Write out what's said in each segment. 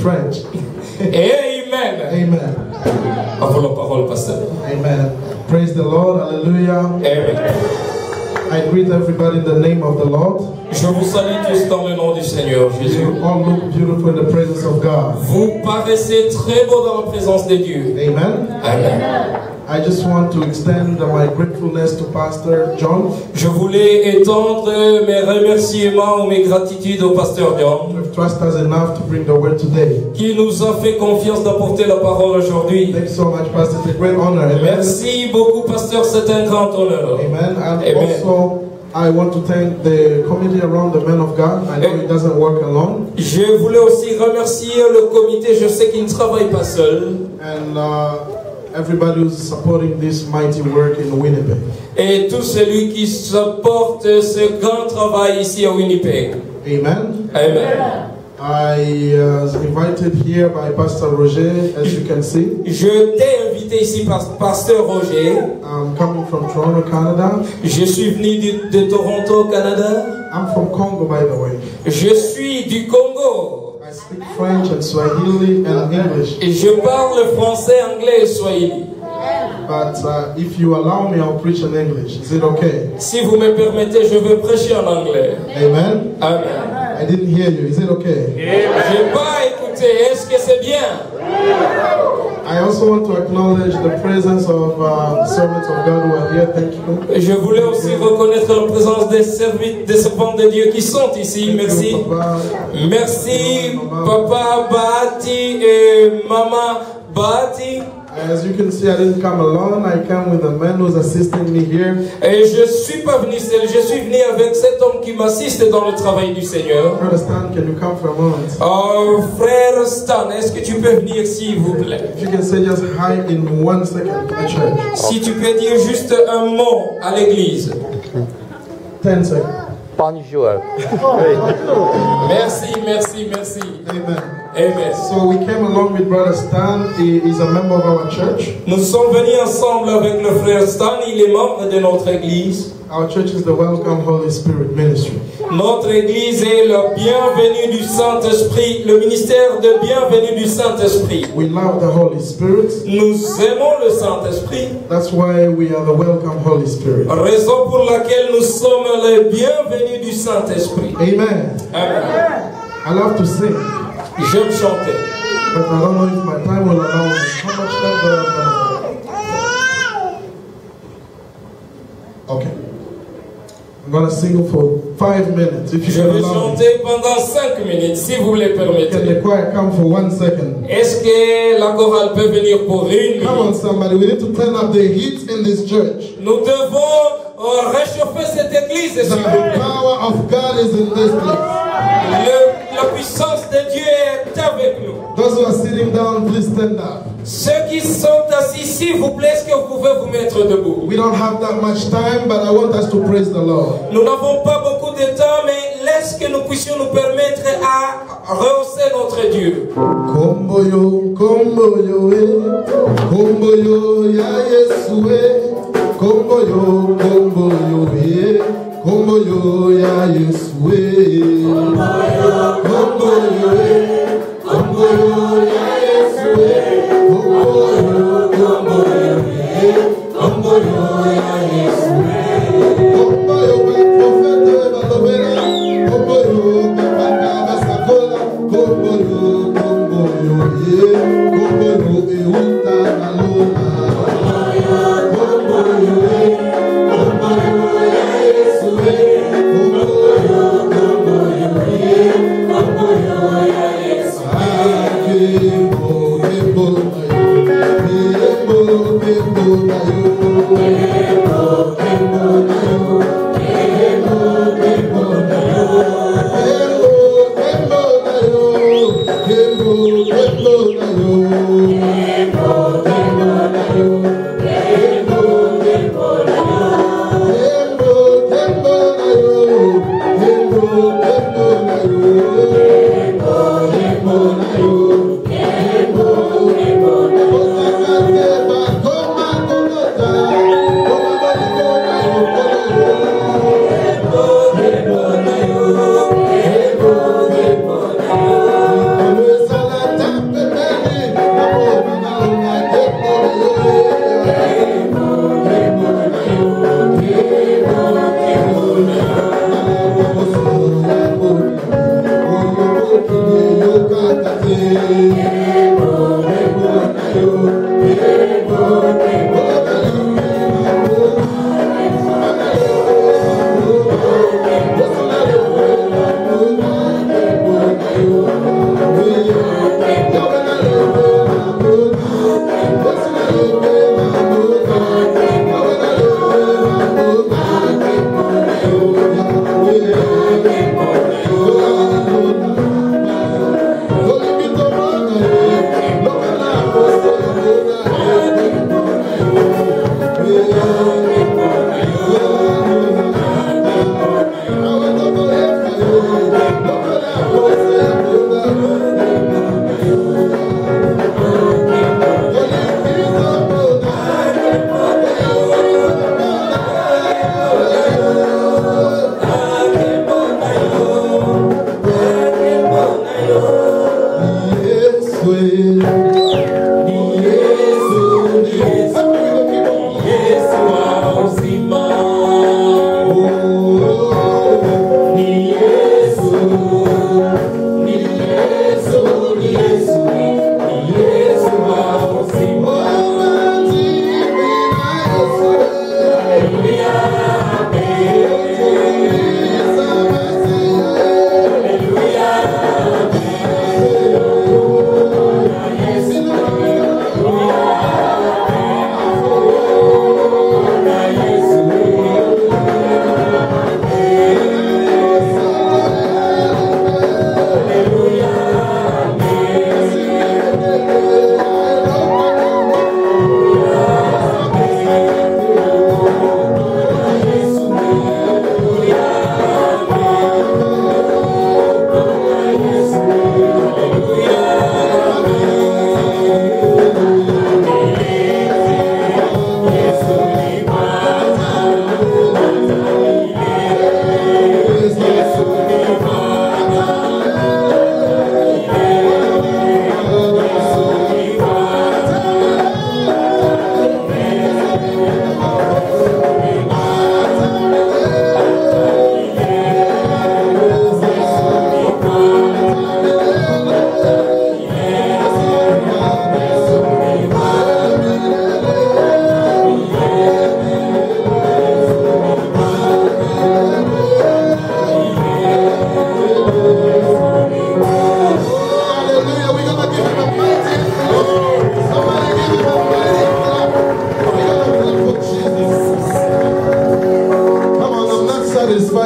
French. Amen. Amen. À vous la parole, pasteur. Amen. Praise the Lord. Hallelujah. Amen. I greet everybody in the name of the Lord. Je vous salue tous dans le nom du Seigneur Jésus. You all look beautiful in the presence of God. Vous paraissez très beau dans la présence de Dieu. Amen. Amen. I just want to extend my gratefulness to Pastor John. Je voulais étendre mes remerciements ou mes gratitudes au pasteur John, Who trust us enough to bring the word today. qui nous a fait confiance d'apporter la parole aujourd'hui. Thanks so much, Pastor. It's a great honor. Amen. Merci beaucoup, pasteur, c'est un grand honneur. Amen. And Amen. also, I want to thank the committee around the man of God. I know he doesn't work alone. Je voulais aussi remercier le comité, je sais qu'il ne travaille pas seul. And everybody who's supporting this mighty work in Winnipeg. Et tout celui qui supporte ce grand travail ici à Winnipeg. Amen. Amen. I was invited here by Pastor Roger, as you can see. Je t'ai invité ici par pasteur Roger. I'm coming from Toronto, Canada. Je suis venu de Toronto, Canada. I'm from Congo, by the way. Je suis du Congo. I speak French and Swahili and English. Et je parle français, anglais et swahili. But if you allow me, I'll preach in English. Is it okay? Si vous me permettez, je vais prêcher en anglais. Amen. Amen. I didn't hear you. Is it okay? J'ai pas écouté. Est-ce que c'est bien? I also want to acknowledge the presence of servants of God who are here. Thank you. Je voulais aussi reconnaître la présence des servants de Dieu qui sont ici. Merci. Merci, Papa Bahati et Maman Bahati. As you can see, I didn't come alone. I came with a man who's assisting me here. Et je suis pas venu seul. Je suis venu avec cet homme qui m'assiste dans le travail du Seigneur. Brother Stan, can you come for a moment? Oh, frère Stan, est-ce que tu peux venir s'il vous plaît? If you can say just hi in 1 second to the church. Si tu peux dire juste un mot à l'église. 10 seconds. Bonjour. Merci, merci, merci. Amen. Amen. So we came along with Brother Stan. He is a member of our church. Nous sommes venus ensemble avec le frère Stan. Il est membre de notre église. Our church is the Welcome Holy Spirit Ministry. Notre église est le bienvenu du Saint-Esprit, le ministère de bienvenue du Saint-Esprit. We love the Holy Spirit. Nous aimons le Saint-Esprit. That's why we are the Welcome Holy Spirit. Raison pour laquelle nous sommes les bienvenus du Saint-Esprit. Amen. Amen. I love to sing, J'aime chanter. but I don't know if my time will allow me. How much time do I have? Okay. I'm going to sing for 5 minutes, if you Je can vais allow me. chanter pendant 5 minutes, si vous le Can permettez. the choir come for 1 second? Est-ce que la chorale peut venir pour une Come on, minute? somebody. We need to turn up the heat in this church. Nous devons réchauffer cette église, s'il The vous plaît. power of God is in this place. La puissance de Dieu est avec nous. Those who are sitting down, please stand up. Ceux qui sont assis, s'il vous plaît, est-ce que vous pouvez vous mettre debout? We don't have that much time, but I want us to praise the Lord. Nous n'avons pas beaucoup de temps, mais laisse que nous puissions nous permettre à rehausser notre Dieu. Kombo yo, ya Yesu kombo yo, ya Yesu kombo yo, ya Yesu kombo yo, ya Yesu kombo yo, profeta balobera kombo yo, bakaba sakola kombo yo, euta alona kombo yo, ya Yesu kombo yo,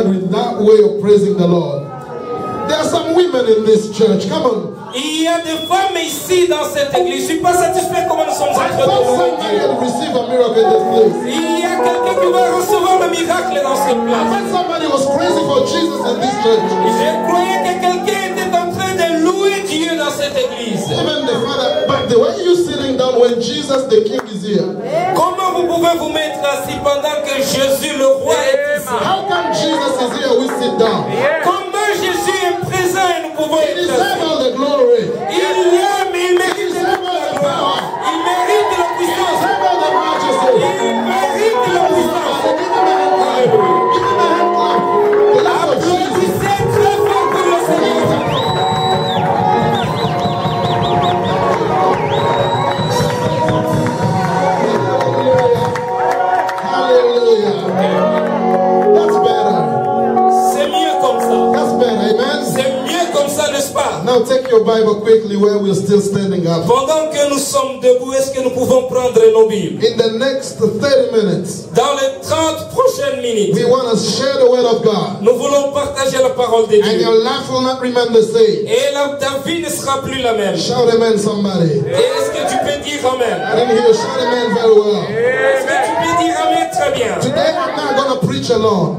satisfied with that way of praising the Lord. There are some women in this church. Come on. Il y a des femmes ici dans cette église. Je ne suis pas satisfait comment nous sommes en train de louer Dieu. Receive a miracle in this place. Il y a quelqu'un qui va recevoir le miracle dans cette place. Somebody was praising for Jesus in this church. Je croyais que quelqu'un était en train de louer Dieu dans cette église. Even the Father, but the way you sitting down when Jesus the King is here. Comment vous pouvez vous mettre assis pendant que Jésus le roi est ici? How come Jesus is here? We sit down. Comment Jésus est présent et nous pouvons He être deserves assis? all the glory. Il aime, il mérite la gloire. Il mérite la puissance. Deserve all the majesty. Il mérite la puissance. Alléluia. Give him a hand clap. The love of Jesus. Applaudissez très fort pour le Seigneur. Hallelujah. That's better. C'est mieux comme ça. That's better. Amen. C'est mieux comme ça, n'est-ce pas? Now take your Bible quickly where we're still standing up. Pendant que nous sommes debout, est-ce que nous pouvons prendre nos Bibles? In the next 30 minutes, Dans les 30 prochaines minutes, we want to share the word of God. nous voulons partager la parole de And Dieu. your life will not remain the same. Et ta vie ne sera plus la même. Shout amen, somebody. Et est-ce que tu peux dire Amen? I didn't hear you shout amen very well. Est-ce que tu peux dire Amen très bien? Today I'm not going to preach alone.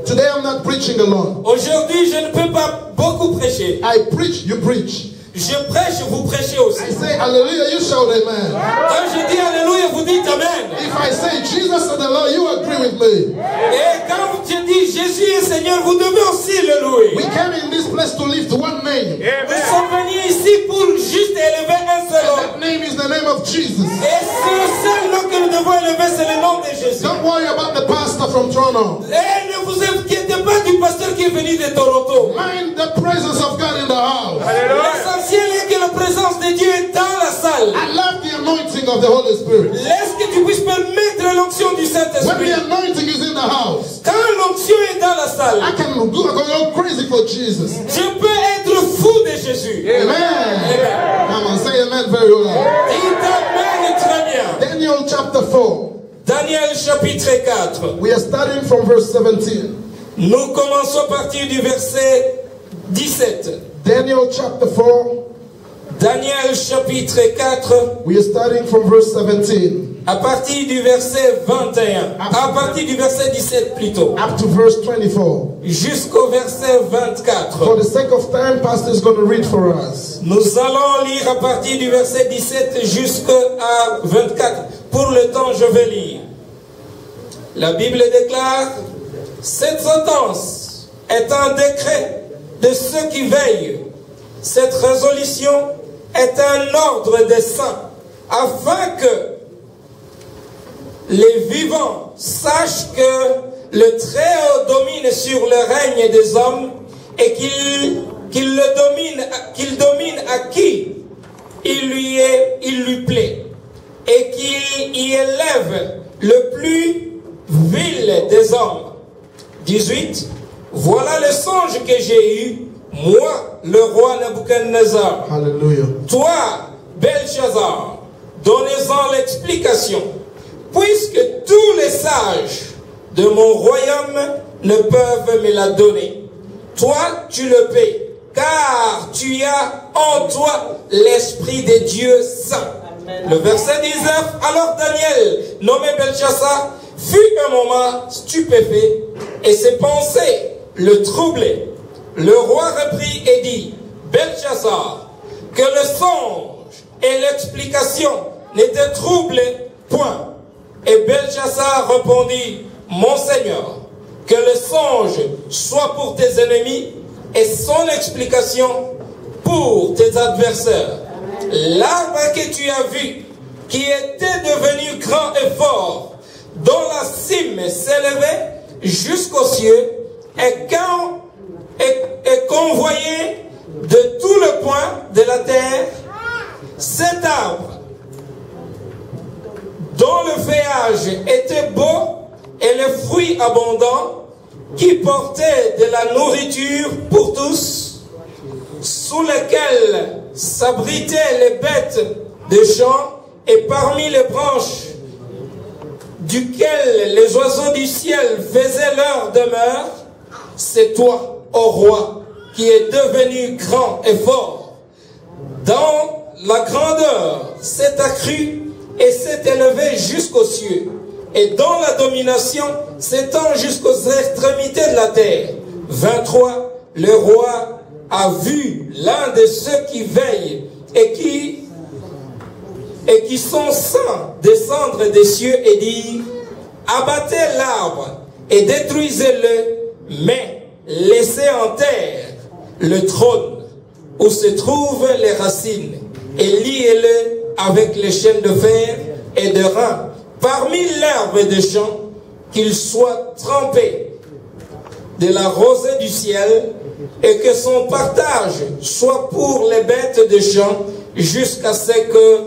Today I'm not preaching alone. Aujourd'hui, je ne peux pas beaucoup prêcher. I preach, you preach. Je prêche, vous prêchez aussi. I say hallelujah, you shout amen. Quand je dis Alléluia, vous dites Amen. If I say Jesus is the Lord, you agree with me. Et quand je dis Jésus est Seigneur, vous devez aussi le louer. We came in this place to lift one name. Nous sommes venus ici pour juste élever un seul nom. That name is the name of Jesus. Et ce seul nom que nous devons élever, c'est le nom de Jésus. Don't worry about the pastor from Toronto. Et ne vous inquiétez pas du pasteur qui est venu de Toronto. Mind the presence of God in the house. L'essentiel est que la présence de Dieu est dans la salle. I love the anointing of the Holy Spirit. Laisse que tu puisses permettre l'onction du When Saint-Esprit. the anointing is in the house, Quand l'onction est dans la salle, I can go crazy for Jesus. je peux être fou de Jésus. Amen. Come on, say amen very well. Il t'amène très bien. Daniel chapter 4. Daniel chapitre 4. We are starting from verse 17. Nous commençons à partir du verset 17. Daniel chapter 4. Daniel chapitre 4. We are starting from verse 17. À partir du verset 21. À partir du verset 17 plutôt. Up to verse 24. Jusqu'au verset 24. For the sake of time, Pastor is going to read for us. Nous allons lire à partir du verset 17 jusqu'à 24. Pour le temps, je vais lire. La Bible déclare: cette sentence est un décret de ceux qui veillent. Cette résolution est un ordre des saints, afin que les vivants sachent que le Très-Haut domine sur le règne des hommes et qu'il domine à qui il lui plaît, et qu'il y élève le plus vil des hommes. 18. Voilà le songe que j'ai eu, moi, le roi Nabuchodonosor. Hallelujah. Toi, Belshazzar, donnez-en l'explication, puisque tous les sages de mon royaume ne peuvent me la donner. Toi, tu le paies, car tu as en toi l'Esprit de Dieu saint. Le verset 19, alors Daniel, nommé Belshazzar, fut un moment stupéfait, et ses pensées le troublaient. Le roi reprit et dit: Belshazzar, que le songe et l'explication ne te troublent point. Et Belshazzar répondit: Mon Seigneur, que le songe soit pour tes ennemis et son explication pour tes adversaires. L'arbre que tu as vu, qui était devenu grand et fort, dont la cime s'élevait jusqu'aux cieux, est convoyé de tout le point de la terre. Cet arbre, dont le feuillage était beau et les fruits abondants, qui portait de la nourriture pour tous, sous lequel s'abritaient les bêtes des champs, et parmi les branches duquel les oiseaux du ciel faisaient leur demeure, c'est toi, ô roi, qui es devenu grand et fort. Dans la grandeur, s'est accru et s'est élevé jusqu'aux cieux, et dans la domination s'étend jusqu'aux extrémités de la terre. 23. Le roi a vu l'un de ceux qui veillent et qui sont sans descendre des cieux et dire: abattez l'arbre et détruisez-le, mais laissez en terre le trône où se trouvent les racines, et liez-le avec les chaînes de fer et de reins parmi l'herbe des champs, qu'il soit trempé de la rosée du ciel, et que son partage soit pour les bêtes des champs, jusqu'à ce que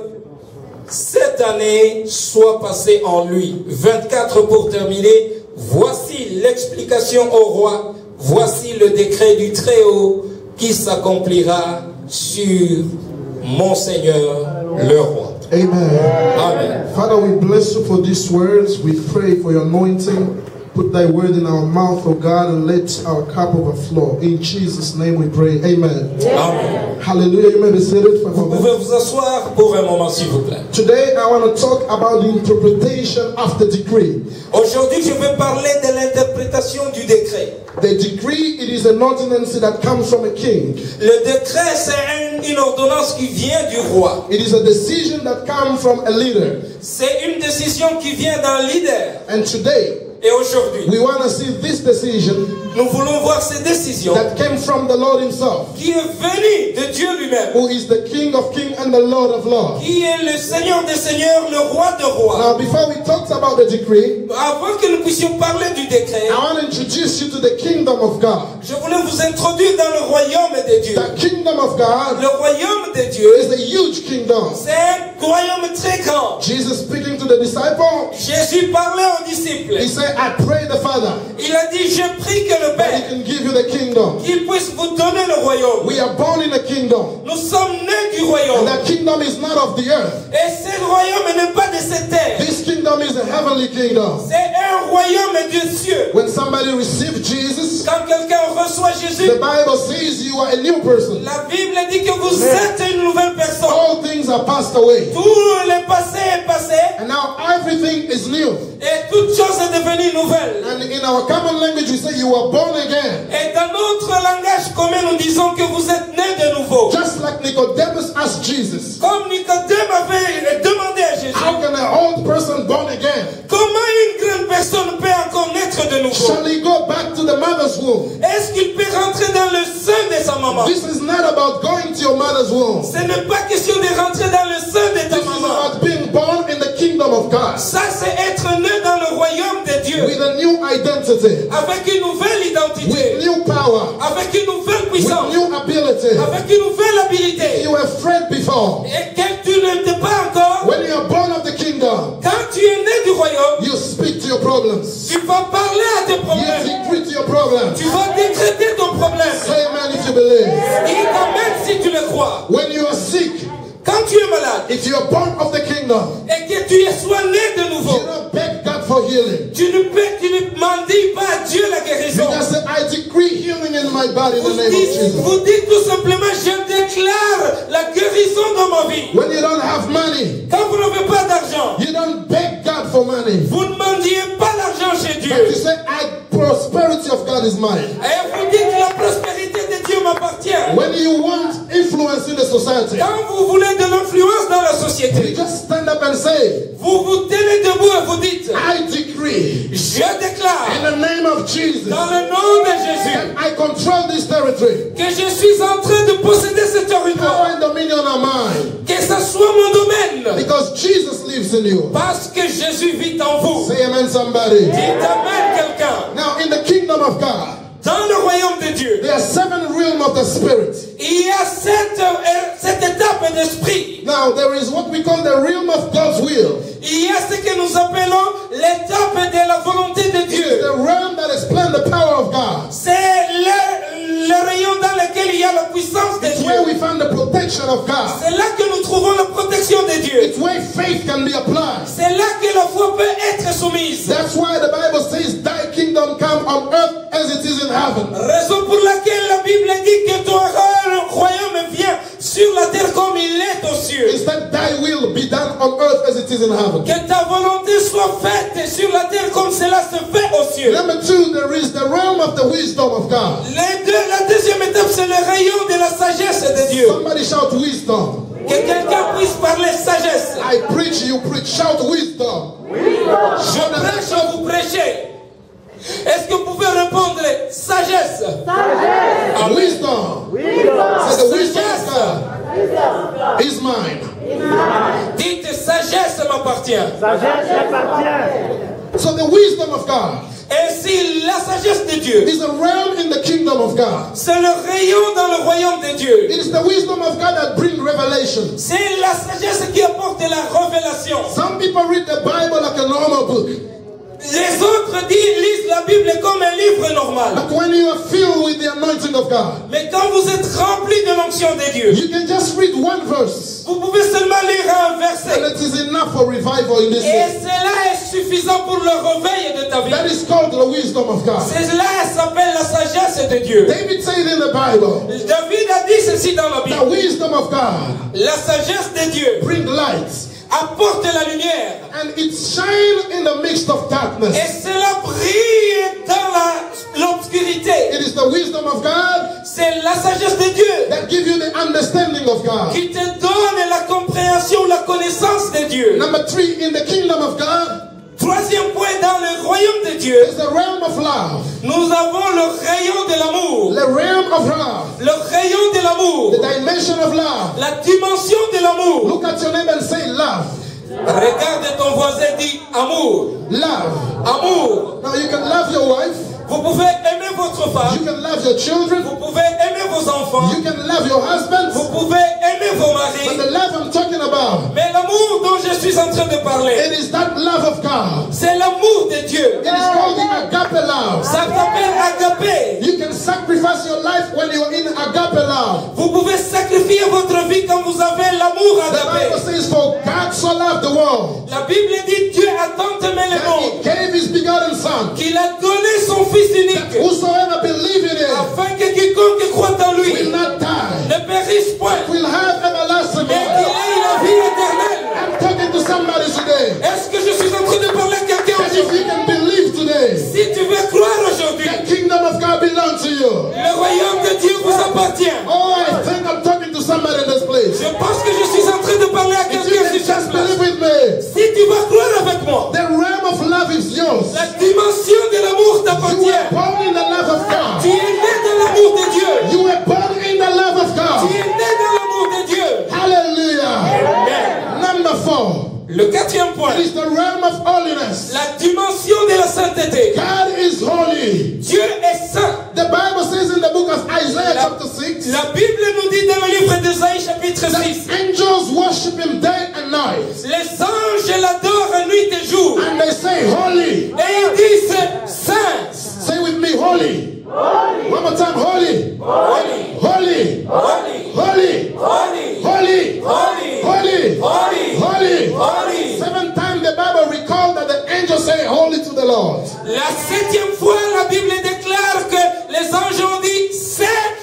cette année soit passée en lui. 24 pour terminer. Voici l'explication au roi, voici le décret du Très-Haut qui s'accomplira sur mon Seigneur le roi. Amen. Amen. Father, we bless you for these words. We pray for your anointing. Put thy word in our mouth, O God, and let our cup overflow. In Jesus' name we pray. Amen. Amen. Hallelujah. You may be seated for a Vous moment. pouvez vous asseoir pour un moment, s'il vous plaît. Today I want to talk about the interpretation of the decree. Aujourd'hui, je vais parler de l'interprétation du décret. The decree, it is an ordinance that comes from a king. Le décret, c'est une ordonnance qui vient du roi. It is a decision that comes from a leader. C'est une décision qui vient d'un leader. And today, Et aujourd'hui, we want to see this decision nous voulons voir ces décisions that came from the Lord himself, qui est venue de Dieu lui-même, who is the King of kings and the Lord of lords. qui est le Seigneur des seigneurs, le roi de rois. Now, before we talk about the decree, Avant que nous puissions parler du décret, I want to introduce you to the kingdom of God. je voulais vous introduire dans le royaume de Dieu. The kingdom of God Le royaume de Dieu, is a huge kingdom. c'est un royaume très grand. Jesus speaking to the disciple, Jésus parlait aux disciples. he said, I pray the Father Il a dit, je prie que le that he Père, can give you the kingdom. qu'il puisse vous donner le royaume. We are born in a kingdom, Nous sommes nés du and royaume. that kingdom is not of the earth. Et ce royaume n'est pas de cette terre. This kingdom is a heavenly kingdom. C'est un royaume des cieux. When somebody receives Jesus, Quand quelqu'un reçoit Jésus, the Bible says you are a new person. la Bible dit que vous êtes une nouvelle personne. All things are passed away, Tout le passé est passé and now everything is new. et toute chose est devenue nouvelle. And in our common language, we say you are born again. Et dans notre langage commun, nous disons que vous êtes nés de nouveau. Just like Nicodemus asked Jesus, Comme Nicodème avait demandé à Jésus, how can an old person born again? comment une grande personne peut encore naître de nouveau? Shall he go back to the mother's womb? Est-ce qu'il peut rentrer dans le sein de sa maman? This is not about going to your mother's womb. Ce n'est pas question de rentrer dans le sein de ta This is maman. about being born in the kingdom of God Ça, c'est être né dans le royaume de Dieu. with a new identity, Avec une nouvelle identité. with new power, Avec une nouvelle with puissance. new ability. Avec une nouvelle habilité. You were afraid before. Et que tu n'étais pas encore. When you are born of the kingdom, Quand tu es né du royaume, you speak to your problems. tu vas parler à tes You problèmes. decree to your problems. Tu vas décréter ton problème. Say amen if you believe. Il t'amène si tu le crois. When you are sick, Quand tu es malade if you are born of the kingdom, et que tu sois né de nouveau, you don't beg God for healing. tu ne mendies pas à Dieu la guérison. You just say, I decree healing in my body in the name of Jesus. Vous dites tout simplement, je déclare la guérison dans ma vie. When you don't have money, Quand vous n'avez pas d'argent, you don't beg God for money. vous ne mendiez pas l'argent chez But you Dieu. say, prosperity of God is mine. Et vous dites que la prospérité de Dieu m'appartient. When you want influence in the society, Quand vous voulez de l'influence dans la you société, just stand up and say, vous vous tenez debout et vous dites, I decree je déclare in the name of Jesus dans le nom de Jésus that I control this territory. que je suis en train de posséder ce territoire. Power and dominion are mine Que ce soit mon domaine. because Jesus lives in you. Parce que Jésus vit en vous. Say amen, somebody. Dites amen quelqu'un. Now, in the kingdom of God, Dans le royaume de Dieu, there are 7 realms of the spirit. il y a cette étape d'esprit. Now, there is what we call the realm of God's will. Il y a ce que nous appelons l'étape de la volonté de Dieu. The realm that explains the power of God. C'est le rayon dans lequel il y a la puissance de It's Dieu. where we find the protection of God. C'est là que nous trouvons la protection de Dieu. It's where faith can be applied. C'est là que la foi peut être soumise. That's why the Bible says, thy kingdom come on earth as it is in heaven. Raison pour laquelle la Bible dit que ton royaume vient sur la terre comme il est aux cieux. Instead, thy will be done on earth as it is in heaven. Que ta volonté soit faite sur la terre comme cela se fait aux cieux. Number two, there is the realm of the wisdom of God. La deuxième étape, c'est le rayon de la sagesse de Dieu. Somebody shout wisdom. Que quelqu'un puisse parler sagesse. I preach, you preach. Shout wisdom. Je prêche, vous prêchez. Est-ce que vous pouvez répondre sagesse? And wisdom. Say the wisdom of God is mine. Dites sagesse m'appartient. So the wisdom of God Ainsi, la sagesse de Dieu, is a realm in the kingdom of God. c'est le rayon dans le royaume de Dieu. It is the wisdom of God that brings revelation. C'est la sagesse qui apporte la révélation. Some people read the Bible like a normal book. Les autres lisent la Bible comme un livre normal. But when you are filled with the anointing of God, Mais quand vous êtes rempli de l'onction de Dieu, you can just read one verse, vous pouvez seulement lire un and verset. it is enough for revival in this Et city. cela est suffisant pour le réveil de ta vie. That is called the wisdom of God. Cela s'appelle la sagesse de Dieu. David said in the Bible, David a dit ceci dans la the Bible. wisdom of God La sagesse de Dieu bring light, apporte la lumière. and it shine in the midst of darkness. Et cela brille dans l'obscurité. It is the wisdom of God C'est la sagesse de Dieu that gives you the understanding of God. qui te donne la compréhension, la connaissance de Dieu. Number three, in the kingdom of God, Troisième point, dans le royaume de Dieu, is the realm of love. nous avons le rayon de l'amour. The realm of love. Le rayon de l'amour. The dimension of love. La dimension de l'amour. Look at your neighbor and say love. Regarde ton voisin, dit amour. Love. Amour. Now you can love your wife. Vous pouvez aimer votre femme. You can love your children. Vous pouvez aimer vos enfants. You can love your husband. Vous pouvez aimer vos But maris. the love I'm talking about, Mais l'amour dont je suis en train de parler, it is that love of God. c'est l'amour de Dieu. It is called the agape love. Ça s'appelle agapé. You can sacrifice your life when you're in agape love. Vous pouvez sacrifier votre vie quand vous avez l'amour The Bible agapé. says, for God so loved the world, La Bible dit Dieu a tant aimé le that monde He gave His begotten Son, qu'il a donné son Fils unique whosoever believe in Him afin que quiconque croit en lui will not die, ne périsse point, will have everlasting mais qu'il life. ait la vie éternelle. I'm talking to somebody today. Est-ce que je suis en train de parler à quelqu'un That if aujourd'hui? you can believe today, Si tu veux croire aujourd'hui, the kingdom of God belongs to you. le royaume de Dieu vous appartient. Oh, I think I'm talking to somebody in this place. Je pense que je suis en train de parler à If you quelqu'un can sur cette just place. believe with me, Si tu vas croire avec moi, the realm of love is yours. la dimension de l'amour You were t'appartient. born in the love of Tu God. es né dans l'amour de Dieu. You were born in the love of Tu God. es né dans l'amour de Dieu. Hallelujah. Amen. Number 4 Le quatrième point, is the realm of holiness. la dimension de la sainteté. God is holy. Dieu est saint. The Bible says in the book of Isaiah chapter 6, La Bible nous dit dans le livre d'Ésaïe chapitre 6, angels worship Him day and night. les anges l'adorent nuit et jour. And they say, holy. Et ils disent saint. Say with me, holy. One more time, holy. Holy, Holy. holy, Holy. holy, Holy. holy, Holy. holy, Holy. holy. 7 times the Bible recalls that the angels say holy to the Lord. La septième fois, la Bible déclare que les anges ont dit saint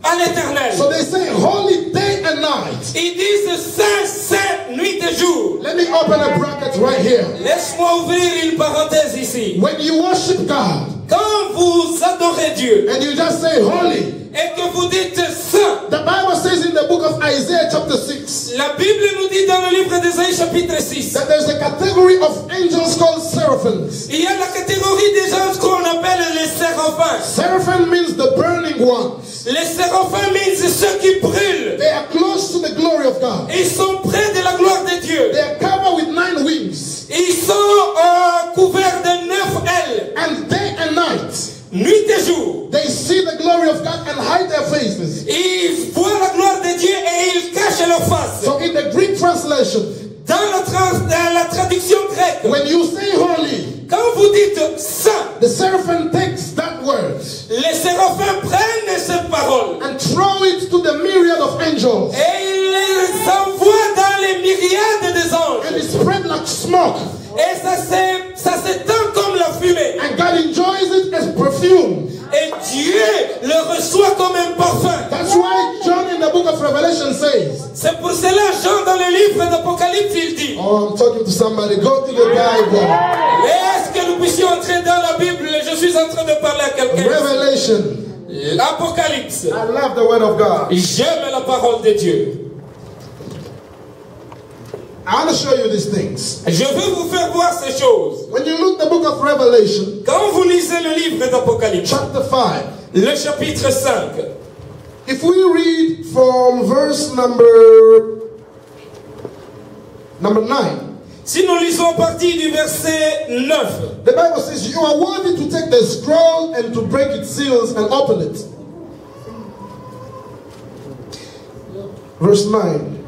à l'éternel. So they say holy day and night. Ils disent saint, saint, nuit et jour. Let me open a bracket right here. Laisse-moi ouvrir une parenthèse ici. When you worship God Quand vous adorez Dieu and you just say holy, et que vous dites saint, the Bible says in the book of Isaiah chapter 6 la Bible nous dit dans le livre d'Ésaïe chapitre 6, that there's a category of angels called seraphims. il y a la catégorie des anges qu'on appelle les séraphins. Seraphim means the burning ones. Les séraphins means ceux qui brûlent. They are close to the glory of God. Ils sont près de la gloire de Dieu. They are covered with 9 wings. Ils sont couverts de 9 ailes. And day and night, Nuit et jour. they see the glory of God and hide their faces. Ils voient la gloire de Dieu et ils cachent leur face. So in the Greek translation, Dans la traduction grecque, when you say holy, quand vous dites saint, the seraphim takes that word les séraphins prennent cette parole and throw it to the myriad of angels. et ils les envoient dans les myriades des And anges. it spread like smoke. Et ça s'étend comme la fumée. And God enjoys it as perfume. Et Dieu le reçoit comme un parfum. That's why John in the book of Revelation says, C'est pour cela, Jean, dans le livre d'Apocalypse, il dit, oh, I'm talking to somebody, go to the Bible. est-ce que nous puissions entrer dans la Bible? Je suis en train de parler à quelqu'un. Revelation. L'Apocalypse. I love the word of God. J'aime la parole de Dieu. I want to show you these things. Je veux vous faire voir ces choses. When you look the book of Revelation, Quand vous lisez le livre d'Apocalypse, chapter 5, le chapitre 5, if we read from verse number 9, si nous lisons à partir du verset 9, the Bible says, you are worthy to take the scroll and to break its seals and open it. Verse 9.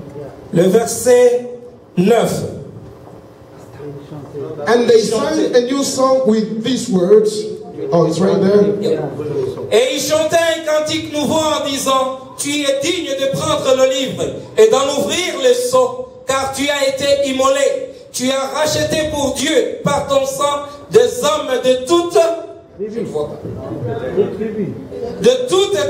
le verset 9. And they sang a new song with these words. Oh, it's right there. Et il chantait un cantique nouveau en disant, tu es digne de prendre le livre et d'en ouvrir les sceaux, car tu as été immolé. Tu as racheté pour Dieu par ton sang des hommes de toute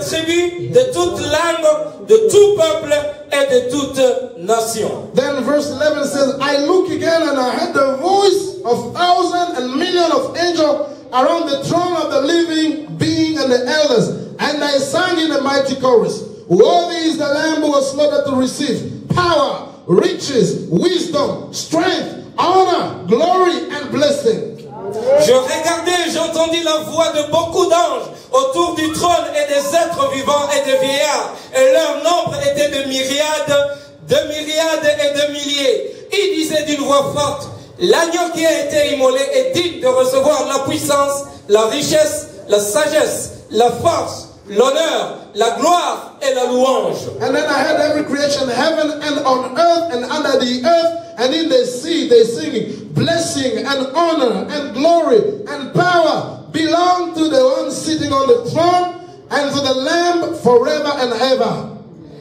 tribu, de toute langue, de tout peuple et de toute nation. Then verse 11 says, I look again and I heard the voice of thousands and millions of angels around the throne of the living being and the elders. And I sang in a mighty chorus, worthy is the Lamb who was slaughtered to receive power, riches, wisdom, strength, honor, glory, and blessing. Je regardais et j'entendis la voix de beaucoup d'anges autour du trône et des êtres vivants et des vieillards. Et leur nombre était de myriades et de milliers. Ils disaient d'une voix forte, l'agneau qui a été immolé est digne de recevoir la puissance, la richesse, la sagesse, la force, l'honneur, la gloire et la louange. And then I heard every creation, heaven and on earth and under the earth and in the sea, they singing, blessing and honor and glory and power belong to the one sitting on the throne and to the Lamb forever and ever.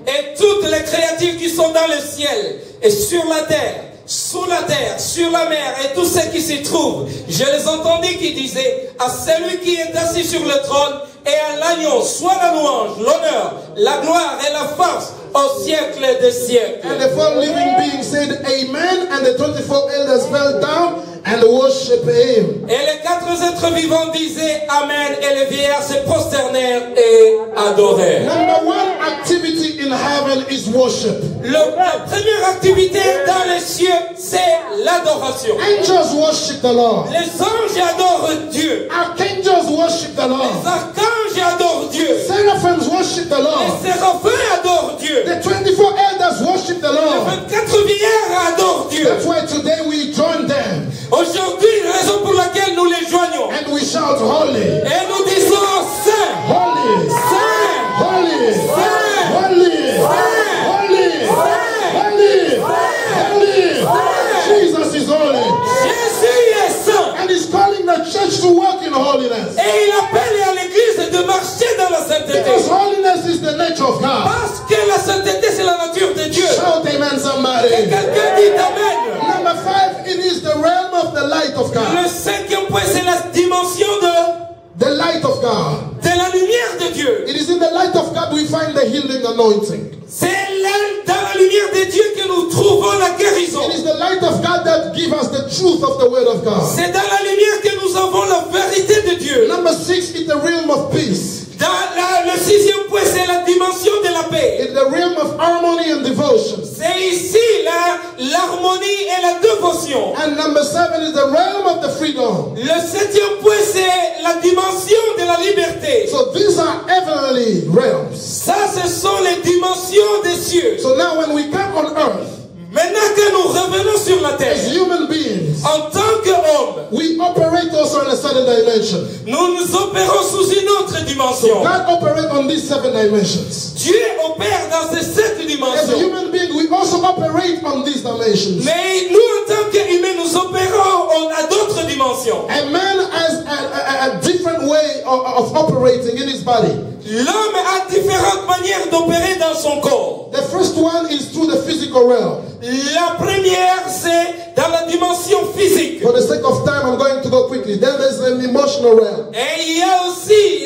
Et toutes les créatures qui sont dans le ciel et sur la terre, sous la terre, sur la mer et tous ceux qui s'y trouvent, je les entendis qui disaient à celui qui est assis sur le trône et à l'agneau soit la louange, l'honneur, la gloire et la force au siècle des siècles. And the four living beings said, Amen, and the 24 elders fell down and worshiped him. Et les quatre êtres vivants disaient Amen et les vieillards se prosternèrent et adorèrent. Number one activity in heaven is worship. La première activité dans les cieux, c'est l'adoration. Angels worship the Lord. Les anges adorent Dieu. Archangels worship the Les Lord. archanges adorent Dieu. Seraphims worship the Lord. Les séraphins adorent Dieu. The 24 elders worship the Les Lord. 24 vieillards adorent Dieu. That's why today we join them Aujourd'hui, raison pour laquelle nous les joignons. and we shout holy, Et nous disons Saint, holy, Saint, holy, Saint, holy, holy, holy, holy. Jesus is holy. Jésus est saint. And he's calling the church to walk in holiness. Et il appelle à l'église de marcher dans la sainteté. Because holiness is the nature of God. Parce que la sainteté, c'est la nature de Dieu. Shout amen, Et somebody. quelqu'un dit Amen. Number 5, it is the realm of the light of God. Le cinquième point, c'est la dimension The light of God. de la lumière de Dieu. It is in the light of God we find the healing anointing. C'est là, dans la lumière de Dieu que nous trouvons la guérison. It is the light of God that gives us the truth of the word of God. C'est dans la lumière que nous avons la vérité de Dieu. Number 6 is the realm of peace. Le sixième point, c'est la dimension de la paix. In the realm of harmony and devotion. C'est ici l'harmonie et la dévotion. And number 7 is the realm of the freedom. Le septième point, c'est la dimension de la liberté. So these are heavenly realms. Ça, ce sont les dimensions des cieux. So now when we come on earth, Maintenant que nous revenons sur la terre, as human beings, en tant qu'hommes, we operate also in a certain dimension. nous nous opérons sous une autre dimension. God operates on these 7 dimensions. Dieu opère dans ces 7 As a dimensions. human being, we also operate on these dimensions. Mais nous, en tant qu'humains, nous opérons à d'autres dimensions. A man has a different way of operating in his body. L'homme a différentes manières d'opérer dans son corps. The first one is through the physical realm. La première, c'est dans la dimension physique. For the sake of time, I'm going to go quickly. Then there's an emotional realm. Et il y a aussi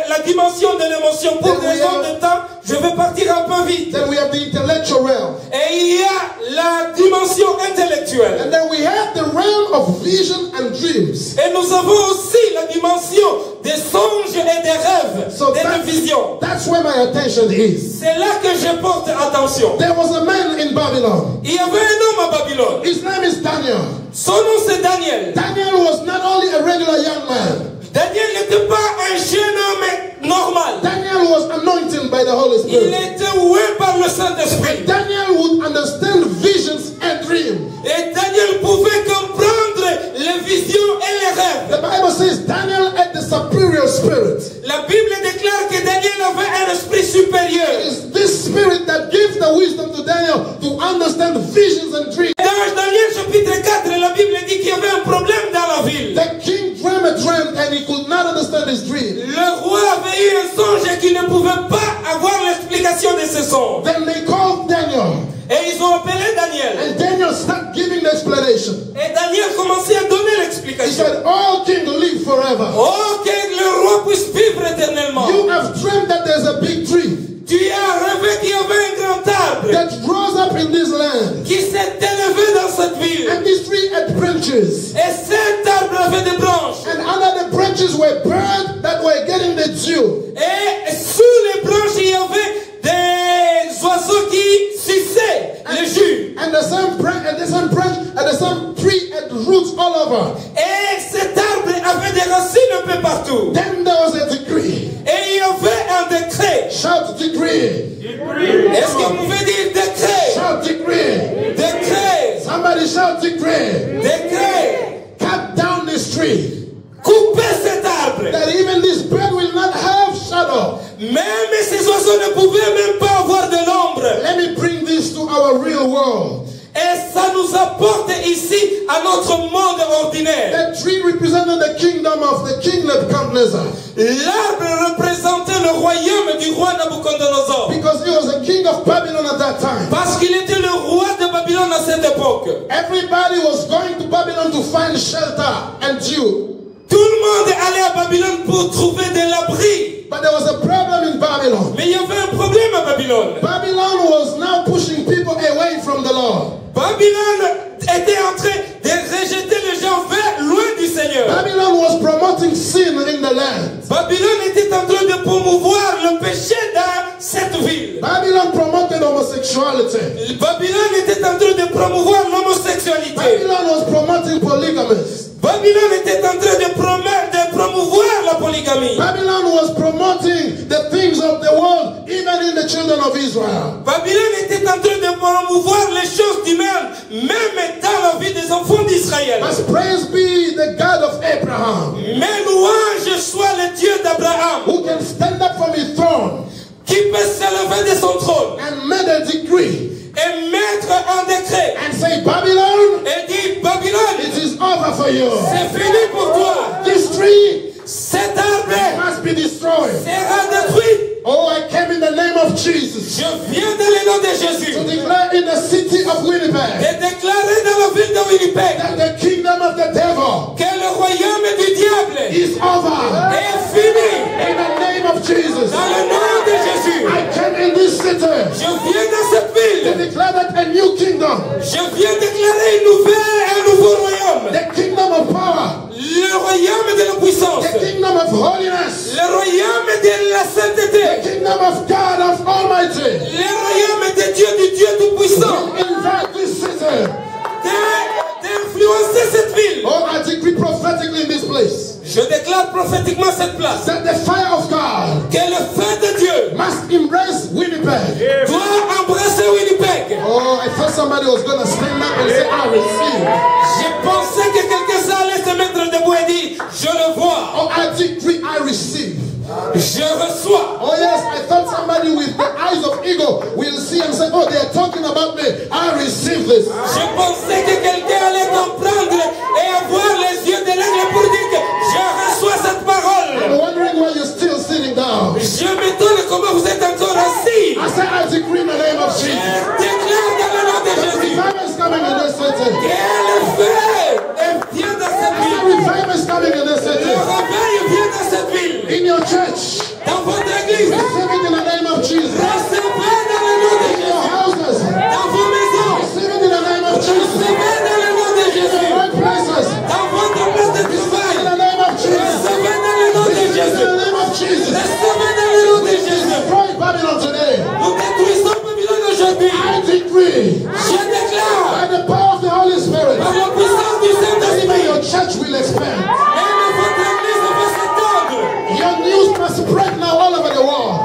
la dimension de l'émotion. Pour raison de temps, je vais partir un peu vite. Then we have the intellectual realm. Et il y a la dimension intellectuelle. And then we have the realm of vision and dreams. Et nous avons aussi la dimension des songes et des rêves, So des visions. that's where my attention is. C'est là que je porte attention. There was a man in Babylon. Il y avait un homme à Babylone. His name is Daniel. Son nom c'est Daniel. Daniel was not only a regular young man. Daniel n'était pas un jeune homme normal. Daniel was anointed by the Holy Il Spirit. était oué par le Saint-Esprit. Daniel would understand visions and dreams. Et Daniel pouvait comprendre les visions et les rêves. The Bible says Daniel had the superior spirit. La Bible déclare que Daniel avait un esprit supérieur. It is this spirit that gives the wisdom to Daniel to understand visions and dreams. Dans Daniel chapitre 4, la Bible dit qu'il y avait un problème dans la ville. The king dreamed a dream and he could not understand his dream. Le roi avait eu un songe et qu'il ne pouvait pas avoir l'explication de ce songe. Then they called Daniel. Et ils ont appelé Daniel. And Daniel started giving the explanation. Et Daniel commençait à donner He l'explication. said, "Oh, king, live forever. Oh, que le roi puisse vivre éternellement. You have dreamed that there's a big tree Tu as rêvé qu'il y avait un grand arbre that grows up in this land. qui s'est élevé dans cette ville. And this tree had branches. Et cet arbre avait des branches. And under the branches were birds that were getting the dew. Et sous les branches, il y avait des oiseaux qui suçaient le jus. And the same branch, and the same tree had roots all over. Et cet arbre avait des racines un peu partout. Then there was a decree. Et il y avait un décret. Shout decree. Est-ce que vous pouvez dire décret? Shout decree. Décret. Somebody shout decree. Décret. Cut down this tree. Coupez cet arbre. That even this bird will not have shadow. Même ces oiseaux ne pouvaient même pas avoir de l'ombre. Let me bring this to our real world. Et ça nous apporte ici à notre monde ordinaire. That tree represented the kingdom of the king Nebuchadnezzar. L'arbre représentait le royaume du roi Nabucodonosor. Because he was a king of Babylon at that time. Parce qu'il était le roi de Babylone à cette époque. Everybody was going to Babylon to find shelter and dew. Tout le monde allait à Babylone pour trouver de l'abri. But there was a problem in Babylon. Mais il y avait un problème à Babylone. Babylon was now pushing people away from the Lord. Babylone était en train de rejeter les gens loin du Seigneur. Babylon was promoting sin in the land. Babylone était en train de promouvoir le péché dans cette ville. Babylon promoted homosexuality. Babylone était en train de promouvoir l'homosexualité. Babylon was promoting polygamy. Babylone était en train de promouvoir la polygamie. Babylon was promoting the things of the world, even in the children of Israel. Babylone était en train de promouvoir les choses du monde, même dans la vie des enfants d'Israël. But praise be the God of Abraham, Mais louange soit le Dieu d'Abraham, who can stand up from his throne qui peut s'élever de son trône and make a decree et mettre un décret and say, Babylon, et dire Babylone, it is over for you. c'est fini pour toi. This tree Cet arbre must be destroyed. sera détruit. Oh, I came in the name of Jesus Je viens dans le nom de to Jésus declare in the city of Winnipeg et déclarer dans la ville de Winnipeg that the kingdom of the devil que le royaume du diable is over. est fini. In the name of Jesus, Dans le nom de Jésus, I came in this city je viens dans cette to ville. declare that a new kingdom, Je viens déclarer un nouveau royaume. the kingdom of power, Le royaume de la puissance. the kingdom of holiness, Le royaume de la the sainteté. kingdom of God of Almighty Le royaume de Dieu, du Dieu Tout-Puissant. will invade this city. D'influencer cette ville. Oh, I decree prophetically in this place Je déclare prophétiquement cette place. that the fire of God Que le feu de Dieu must embrace Winnipeg. doit embrasser Winnipeg. Oh, I thought somebody was going to stand up and say, I receive. Je pensais que quelqu'un allait se mettre debout et dire, je le vois. Oh, I decree, I receive. Je reçois. Oh yes, I thought somebody with the eyes of ego will see and say, oh, they are talking about me. I receive this. Je pensais que quelqu'un allait comprendre et avoir les yeux de l'aigle pour dire que je reçois cette parole. I'm wondering why you're still sitting down. Je me m'étonne comment vous êtes encore assis. I say, I decree in the name of Jesus. Déclare dans le nom de Jésus. Revival is coming in this city. Quel feu vient dans cette I say, ville. revival is coming in this Le city. réveil vient dans cette ville. In your church. Dans votre église. Receive it in the name of Jesus. Recevez dans le nom de In your Jésus. houses. Dans vos maisons. Receive it in the name of Jesus. Recevez dans le nom de In Jésus. your workplaces. Dans votre place de In travail. the name of Jesus. Recevez dans le nom de In Jésus. the name of Jesus. Recevez dans le nom de Jésus. Destroy Babylon today. Nous détruisons Babylone aujourd'hui. I decree. Je déclare By the power of the Holy Spirit. par la puissance du Even Saint-Esprit. your church will expand. Même votre église va s'étendre. Your news must spread now all over the world.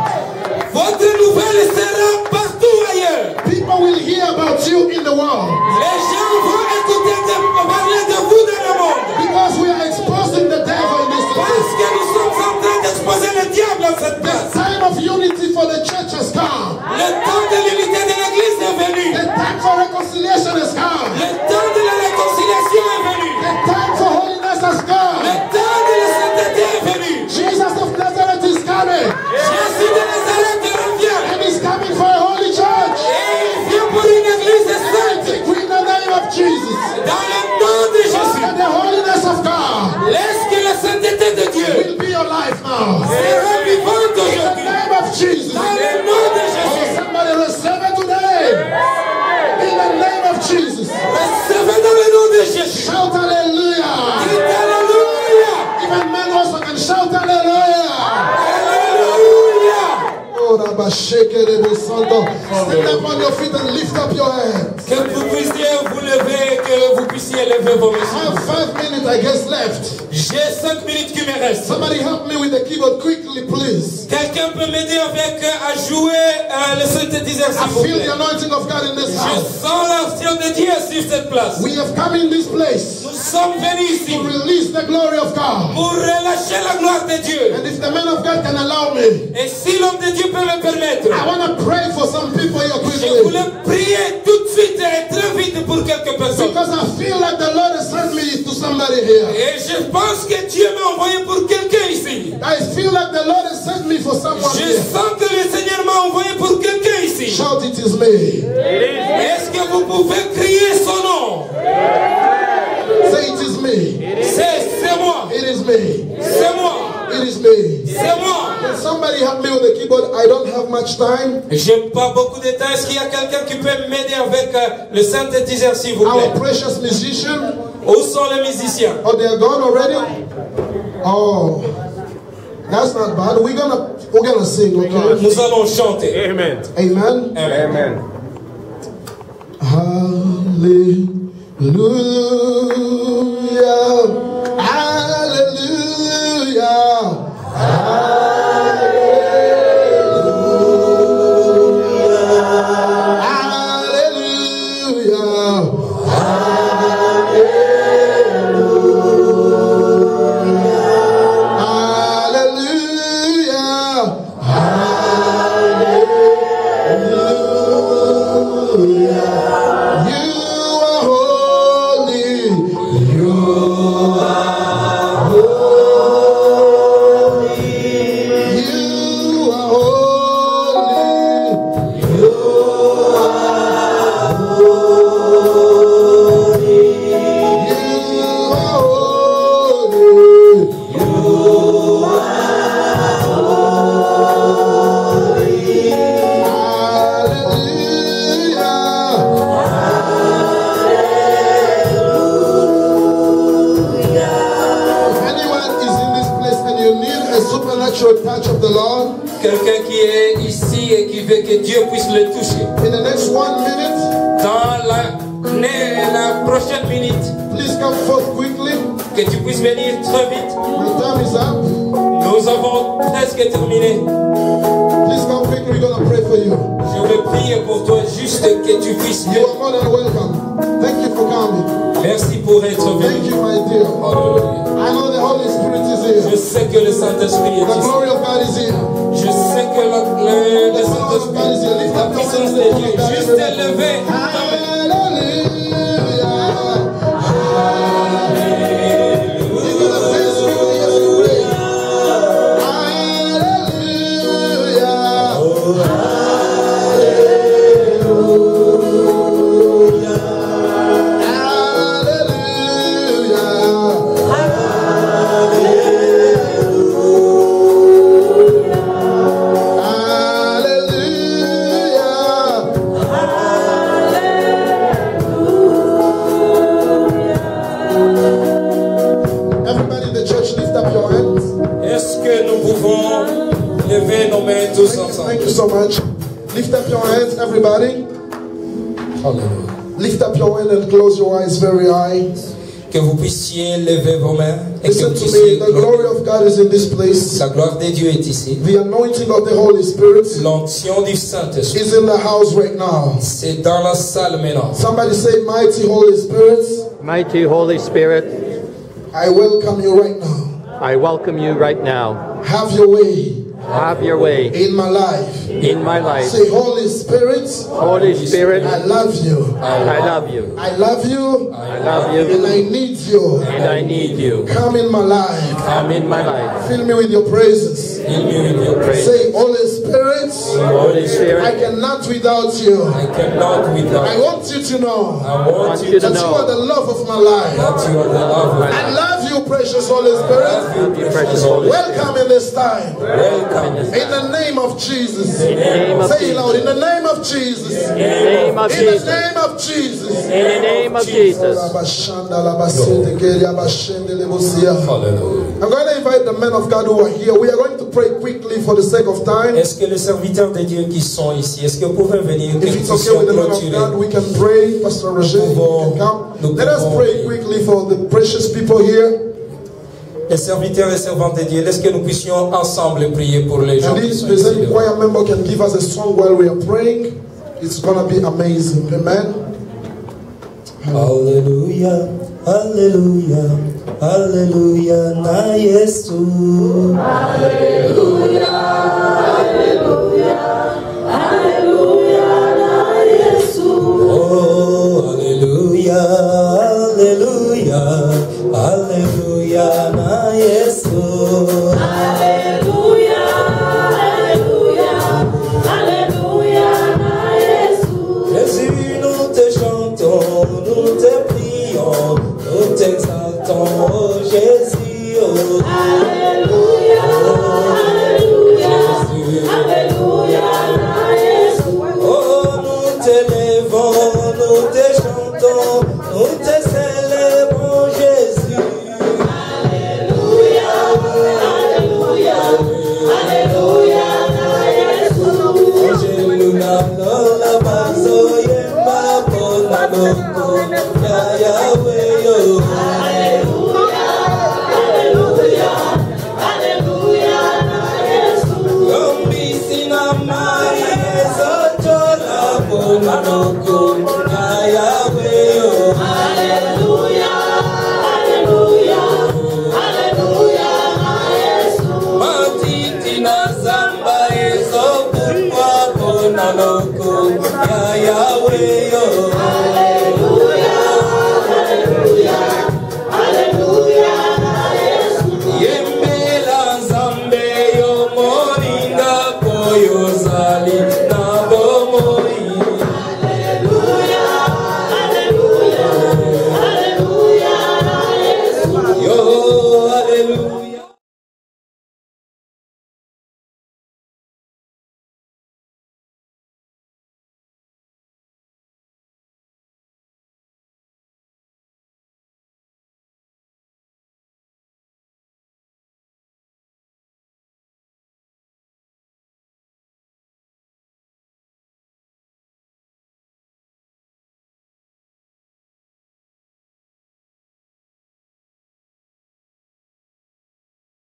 Votre nouvelle sera partout ailleurs. People will hear about you in the world. Les gens vont écouter parler de vous dans le monde. Because we are exposing the devil in this Parce city. que nous sommes en train d'exposer le diable dans cette The place. time of unity for the church has come. Le temps de l'unité de l'église est venu. The time for reconciliation has come. Le temps de la réconciliation est venu. The time for holiness has Le come. temps de la sainteté est venu. Jesus of Nazareth is coming. Jésus de Nazareth revient. And he's coming for a holy church. Et il vient pour une église I sainte. decree in the name of Jesus. Dans le nom de Jésus. That the holiness of God Laisse que la sainteté de Dieu will be your life now. sera vivante In the aujourd'hui. name of Jesus. Dans le nom de Oh, Jésus. somebody receive it today. In the name of Jesus. Recevez dans le nom de Jésus. Shout hallelujah. Dites Alléluia. Even men also can shout hallelujah. Alléluia. Oh, Rabba Sheke Rebe Santo. Stand up on your feet and lift up your hands. Que vous puissiez vous lever, que vous puissiez lever vos I mains. have 5 minutes, I guess, left. J'ai 5 minutes qui me restent. Somebody help me with the keyboard quickly, please. Quelqu'un peut m'aider avec à jouer le synthétiseur, I s'il vous feel plaît. the anointing of God in this Je house. sens l'action de Dieu sur cette place. We have come in this place Nous sommes venus ici to release the glory of God. pour relâcher la gloire de Dieu. And if the man of God can allow me, Et si l'homme de Dieu peut me permettre, I want to pray for some people here je quickly. voulais prier tout de suite et très vite pour quelques personnes. Because I feel like the Lord has sent me to somebody here. Et je pense que Dieu m'a envoyé pour quelqu'un ici. I feel like the Lord has sent me for someone Je here. sens que le Seigneur m'a envoyé pour quelqu'un ici. Shout, it is me. Est-ce que vous pouvez crier son nom? Say, it is me. C'est moi. It is me. C'est moi. It is me. C'est moi. Can somebody help me with the keyboard? I don't have much time. J'ai pas beaucoup de temps. Est-ce qu'il y a quelqu'un qui peut m'aider avec le synthétiseur, s'il vous plaît? Our precious musician. Où sont les musiciens? Oh, they are gone already? Oh. That's not bad. We're gonna sing, okay? Nous allons chanter. Amen. Amen. Amen. Hallelujah. Hallelujah. Touch of the Lord. Quelqu'un qui est ici et qui veut que Dieu puisse le toucher. In the next 1 minute, Dans la prochaine minute, please come forth quickly. que tu puisses venir très vite. My time is up. Nous avons presque terminé. Please come quickly. We're gonna pray for you. Je veux prier pour toi, juste que tu puisses You venir. are more than welcome. Thank you for coming. Merci pour être Thank venu. you, my dear. Alléluia. I know the Holy Spirit is Je here. sais que le Saint-Esprit est The ici. glory of God is here. Je sais que le The power of God is Saint-Esprit, here. Lift la up your puissance hands. de Dieu, juste élevé. Hallelujah. You're gonna dance with me as you pray. Hallelujah. Thank you so much. Lift up your hands, everybody. Hallelujah. Lift up your hand and close your eyes very high. Que vous puissiez lever vos mains et que Listen vous to puissiez me. The glory of God is in this place. La gloire de Dieu est ici. The anointing of the Holy Spirit L'onction du Saint-Esprit is in the house right now. c'est dans la salle maintenant. Somebody say, Mighty Holy Spirit, Mighty Holy Spirit, I welcome you right now. I welcome you right now. Have your way Have your way in my life. in my life. Say, Holy Spirit, Holy Spirit, I love you. I love you. I love you. I love And you. I need you. And I need you. Come in my life. Come in my life. Fill me with your praises. Il mérite vos praises. Say, Holy Spirit, Holy I Spirit, cannot without you. I cannot without. I want you to know I want you to that you are the know love of my life. that you are the love of I love you, precious Holy Spirit. you, precious Holy Spirit. Welcome in this time. Welcome. In the name of Jesus. In the name of Say it loud. In Jesus. the name of Jesus. In the name of In the Jesus. name of Jesus. In the name of Jesus. Hallelujah. I'm going to invite the men of God who are here. We are going to pray quickly for the sake of time. Est-ce que les serviteurs de Dieu qui sont ici, est-ce que vous pouvez venir que If nous it's okay puissions with the men of clôturer? God, we can pray. Pastor Roger, you can come. Let us pray quickly for the precious people here. Les serviteurs et servantes de Dieu, est-ce que nous puissions ensemble prier pour les gens And qui if sont there's ici? any choir member can give us a song while we are praying, it's going to be amazing. Amen. Hallelujah, hallelujah, hallelujah, na Yesu. Hallelujah, hallelujah, hallelujah, na Yesu. Oh, hallelujah, hallelujah, hallelujah, na Yesu. Hallelujah, hallelujah, hallelujah, na Yesu. Jésus, nous te chantons, nous te prions, nous t'exaltons, oh Jésus. Oh. Hallelujah, hallelujah, Jésus. hallelujah, na Yesu. Oh, nous t'élèvons, nous te chantons, nous te célébrons, Jésus. Hallelujah, hallelujah, hallelujah, na Yesu. Angeluna lola bazo yemba bona loko ya Yahweh yo. Hallelujah, hallelujah, hallelujah, na Yesu. Yombi sina mari ezotola bona loko ya Yahweh yo. Hallelujah, hallelujah, hallelujah, na Yesu. Matiti na samba ezokupwa bona loko ya Yahweh yo.